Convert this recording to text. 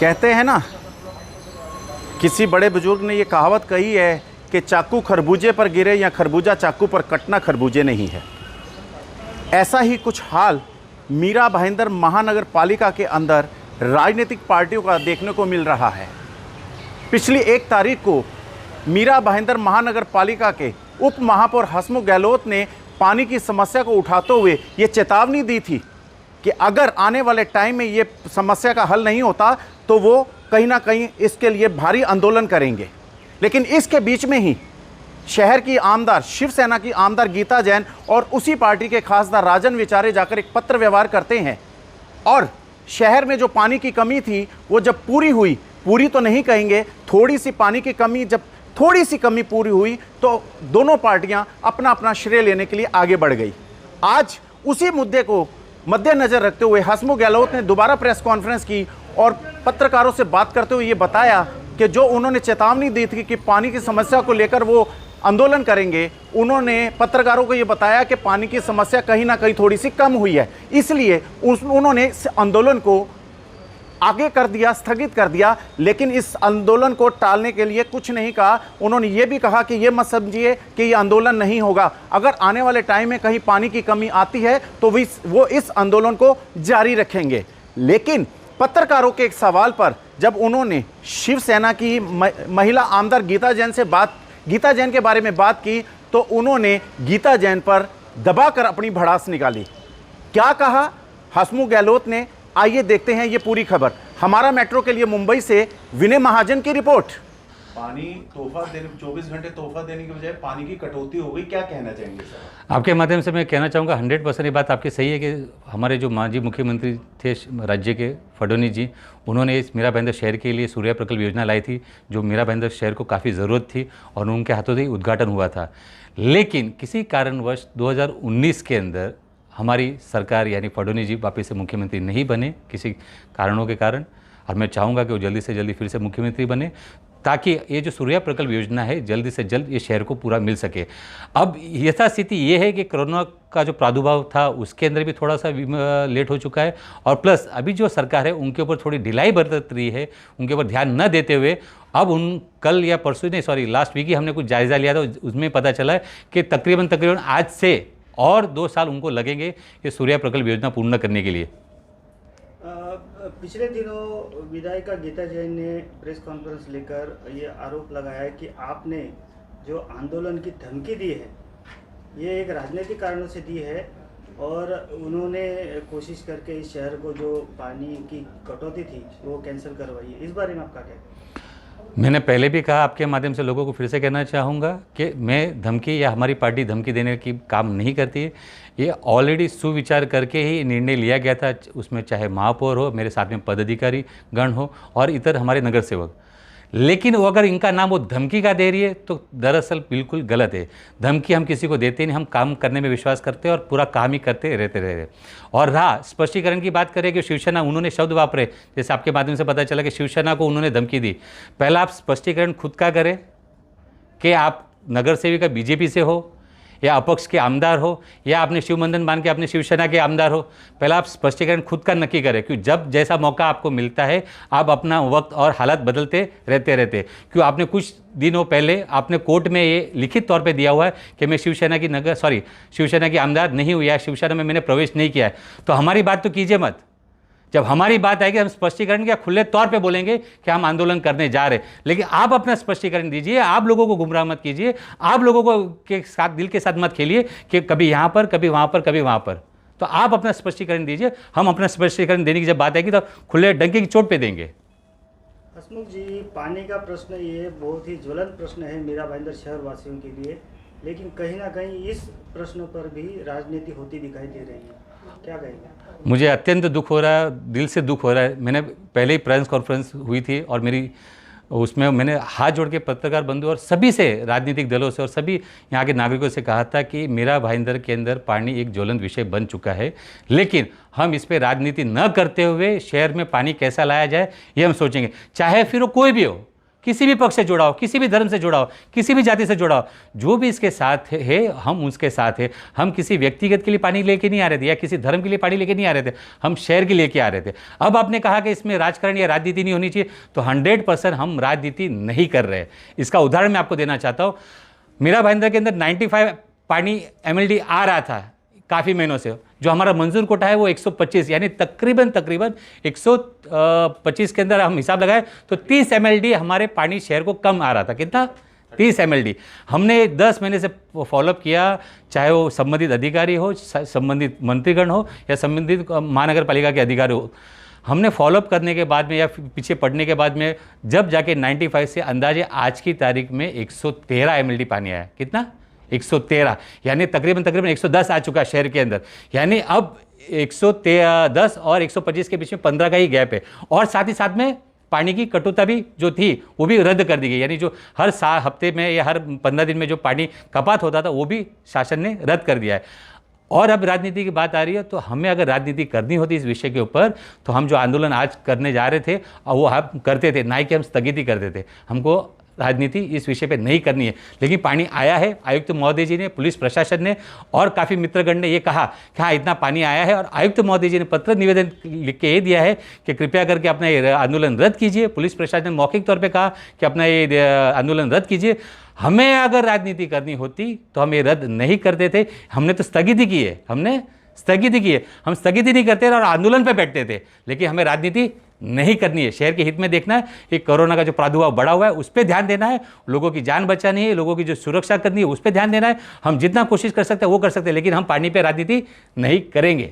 कहते हैं ना, किसी बड़े बुजुर्ग ने ये कहावत कही है कि चाकू खरबूजे पर गिरे या खरबूजा चाकू पर कटना खरबूजे नहीं है। ऐसा ही कुछ हाल मीरा भाईंदर महानगर पालिका के अंदर राजनीतिक पार्टियों का देखने को मिल रहा है। पिछली 1 तारीख को मीरा भाईंदर महानगर पालिका के उप महापौर हसमुख गहलोत ने पानी की समस्या को उठाते हुए ये चेतावनी दी थी कि अगर आने वाले टाइम में ये समस्या का हल नहीं होता तो वो कहीं ना कहीं इसके लिए भारी आंदोलन करेंगे। लेकिन इसके बीच में ही शहर की आमदार, शिवसेना की आमदार गीता जैन और उसी पार्टी के खासदार राजन विचारे जाकर एक पत्र व्यवहार करते हैं और शहर में जो पानी की कमी थी वो जब पूरी हुई, पूरी तो नहीं कहेंगे, थोड़ी सी पानी की कमी, जब थोड़ी सी कमी पूरी हुई तो दोनों पार्टियां अपना अपना श्रेय लेने के लिए आगे बढ़ गई। आज उसी मुद्दे को मद्देनजर रखते हुए हसमुख गहलोत ने दोबारा प्रेस कॉन्फ्रेंस की और पत्रकारों से बात करते हुए ये बताया कि जो उन्होंने चेतावनी दी थी कि पानी की समस्या को लेकर वो आंदोलन करेंगे, उन्होंने पत्रकारों को ये बताया कि पानी की समस्या कहीं ना कहीं थोड़ी सी कम हुई है, इसलिए उन्होंने इस आंदोलन को आगे कर दिया, स्थगित कर दिया। लेकिन इस आंदोलन को टालने के लिए कुछ नहीं कहा। उन्होंने ये भी कहा कि ये मत समझिए कि ये आंदोलन नहीं होगा, अगर आने वाले टाइम में कहीं पानी की कमी आती है तो वो इस आंदोलन को जारी रखेंगे। लेकिन पत्रकारों के एक सवाल पर जब उन्होंने शिवसेना की महिला आमदार गीता जैन के बारे में बात की तो उन्होंने गीता जैन पर दबाकर अपनी भड़ास निकाली। क्या कहा हसमुख गहलोत ने, आइए देखते हैं ये पूरी खबर। हमारा मेट्रो के लिए मुंबई से विनय महाजन की रिपोर्ट। पानी तोहफा देने, 24 घंटे तोहफा देने के बजाय पानी की कटौती हो गई, क्या कहना चाहेंगे सर? आपके माध्यम से मैं कहना चाहूँगा 100% ये बात आपकी सही है कि हमारे जो माजी मुख्यमंत्री थे राज्य के, फडणवीस जी, उन्होंने इस मीरा भाईंदर शहर के लिए सूर्या प्रकल्प योजना लाई थी, जो मीरा भाईंदर शहर को काफ़ी ज़रूरत थी और उनके हाथों से ही उद्घाटन हुआ था। लेकिन किसी कारणवश 2019 के अंदर हमारी सरकार यानी फडणवीस जी वापस से मुख्यमंत्री नहीं बने किसी कारणों के कारण, और मैं चाहूँगा कि वो जल्दी से जल्दी फिर से मुख्यमंत्री बने ताकि ये जो सूर्या प्रकल्प योजना है जल्दी से जल्द ये शहर को पूरा मिल सके। अब यथास्थिति ये है कि कोरोना का जो प्रादुर्भाव था उसके अंदर भी थोड़ा सा लेट हो चुका है, और प्लस अभी जो सरकार है उनके ऊपर थोड़ी ढिलाई बरत रही है, उनके ऊपर ध्यान न देते हुए अब कल या परसों नहीं, सॉरी, लास्ट वीक ही हमने कुछ जायज़ा लिया था, उसमें पता चला है कि तकरीबन आज से और 2 साल उनको लगेंगे ये सूर्या प्रकल्प योजना पूर्ण करने के लिए। पिछले दिनों विधायिका गीता जैन ने प्रेस कॉन्फ्रेंस लेकर ये आरोप लगाया है कि आपने जो आंदोलन की धमकी दी है ये एक राजनीतिक कारणों से दी है और उन्होंने कोशिश करके इस शहर को जो पानी की कटौती थी वो कैंसिल करवाई है। इस बारे में आपका क्या? मैंने पहले भी कहा, आपके माध्यम से लोगों को फिर से कहना चाहूँगा कि मैं धमकी या हमारी पार्टी धमकी देने की काम नहीं करती है। ये ऑलरेडी सुविचार करके ही निर्णय लिया गया था, उसमें चाहे महापौर हो, मेरे साथ में पदाधिकारी गण हो और इतर हमारे नगर सेवक। लेकिन वो अगर इनका नाम वो धमकी का दे रही है तो दरअसल बिल्कुल गलत है। धमकी हम किसी को देते नहीं, हम काम करने में विश्वास करते हैं और पूरा काम ही करते रहते रहे। और रहा स्पष्टीकरण की बात करें कि शिवसेना, उन्होंने शब्द वापरे, जैसे आपके माध्यम से पता चला कि शिवसेना को उन्होंने धमकी दी। पहला आप स्पष्टीकरण खुद का करें कि आप नगर सेविका बीजेपी से हो या अपक्ष के आमदार हो या आपने शिव मंदिर मान के अपने शिवसेना के आमदार हो। पहला आप स्पष्टीकरण खुद का नक्की करें, क्यों जब जैसा मौका आपको मिलता है आप अपना वक्त और हालात बदलते रहते। क्यों आपने कुछ दिनों पहले आपने कोर्ट में ये लिखित तौर पे दिया हुआ है कि मैं शिवसेना की आमदार नहीं हुई है, शिवसेना में मैंने प्रवेश नहीं किया है। तो हमारी बात तो कीजिए मत। जब हमारी बात आएगी हम स्पष्टीकरण क्या खुले तौर पे बोलेंगे कि हम आंदोलन करने जा रहे हैं, लेकिन आप अपना स्पष्टीकरण दीजिए। आप लोगों को गुमराह मत कीजिए, आप लोगों को के साथ दिल के साथ मत खेलिए कि कभी यहाँ पर, कभी वहाँ पर, कभी वहाँ पर। तो आप अपना स्पष्टीकरण दीजिए, हम अपना स्पष्टीकरण देने की जब बात आएगी तो खुले डंके की चोट पे देंगे। हसमुख जी, पानी का प्रश्न ये बहुत ही ज्वलंत प्रश्न है मीरा भाईंदर शहर वासियों के लिए, लेकिन कहीं ना कहीं इस प्रश्न पर भी राजनीति होती दिखाई दे रही है, क्या कहेंगे? मुझे अत्यंत दुख हो रहा है, दिल से दुख हो रहा है। मैंने पहले ही प्रेस कॉन्फ्रेंस हुई थी और उसमें मैंने हाथ जोड़ के पत्रकार बंधु और सभी से, राजनीतिक दलों से और सभी यहाँ के नागरिकों से कहा था कि मीरा भाईंदर के अंदर पानी एक ज्वलंत विषय बन चुका है, लेकिन हम इस पर राजनीति न करते हुए शहर में पानी कैसा लाया जाए ये हम सोचेंगे, चाहे फिर वो कोई भी हो। किसी भी पक्ष से जुड़ा हो, किसी भी धर्म से जुड़ा हो, किसी भी जाति से जुड़ा हो, जो भी इसके साथ है हम उसके साथ है। हम किसी व्यक्तिगत के लिए पानी लेके नहीं आ रहे थे या किसी धर्म के लिए पानी लेके नहीं आ रहे थे, हम शहर के लेके आ रहे थे। अब आपने कहा कि इसमें राजकारण या राजनीति नहीं होनी चाहिए, तो 100% हम राजनीति नहीं कर रहे हैं। इसका उदाहरण मैं आपको देना चाहता हूँ। मीरा भाईंदर के अंदर 95 पानी MLD आ रहा था काफ़ी महीनों से, जो हमारा मंजूर कोटा है वो 125, यानी तकरीबन 125 के अंदर हम हिसाब लगाए तो 30 MLD हमारे पानी शहर को कम आ रहा था। कितना? 30 MLD। हमने 10 महीने से फॉलोअप किया, चाहे वो संबंधित अधिकारी हो, संबंधित मंत्रीगण हो या संबंधित महानगर पालिका के अधिकारी हो। हमने फॉलोअप करने के बाद में या पीछे पढ़ने के बाद में जब जाके 95 से अंदाजे आज की तारीख में 113 MLD पानी आया। कितना? 113, यानी तकरीबन 110 आ चुका शहर के अंदर। यानी अब 110 और 125 के बीच में 15 का ही गैप है। और साथ ही साथ में पानी की कटौती भी जो थी वो भी रद्द कर दी गई, यानी जो हर हफ्ते में या हर 15 दिन में जो पानी खपात होता था वो भी शासन ने रद्द कर दिया है। और अब राजनीति की बात आ रही है, तो हमें अगर राजनीति करनी होती इस विषय के ऊपर, तो हम जो आंदोलन आज करने जा रहे थे वो हम करते थे, ना कि हम स्थगित करते थे। हमको राजनीति इस विषय पे नहीं करनी है। लेकिन पानी आया है, आयुक्त महोदय जी ने, पुलिस प्रशासन ने और काफ़ी मित्रगण ने ये कहा कि हाँ इतना पानी आया है, और आयुक्त महोदय जी ने पत्र निवेदन लिख के ये दिया है कि कृपया करके अपना ये आंदोलन रद्द कीजिए। पुलिस प्रशासन ने मौखिक तौर पे कहा कि अपना ये आंदोलन रद्द कीजिए। हमें अगर राजनीति करनी होती तो हम ये रद्द नहीं करते थे। हमने तो स्थगित की है, हमने स्थगित की है। हम स्थगित नहीं करते और आंदोलन पे बैठते थे, लेकिन हमें राजनीति नहीं करनी है। शहर के हित में देखना है कि कोरोना का जो प्रादुर्भाव बढ़ा हुआ है उस पर ध्यान देना है, लोगों की जान बचानी है, लोगों की जो सुरक्षा करनी है उस पर ध्यान देना है। हम जितना कोशिश कर सकते हैं वो कर सकते हैं, लेकिन हम पानी पे राजनीति नहीं करेंगे।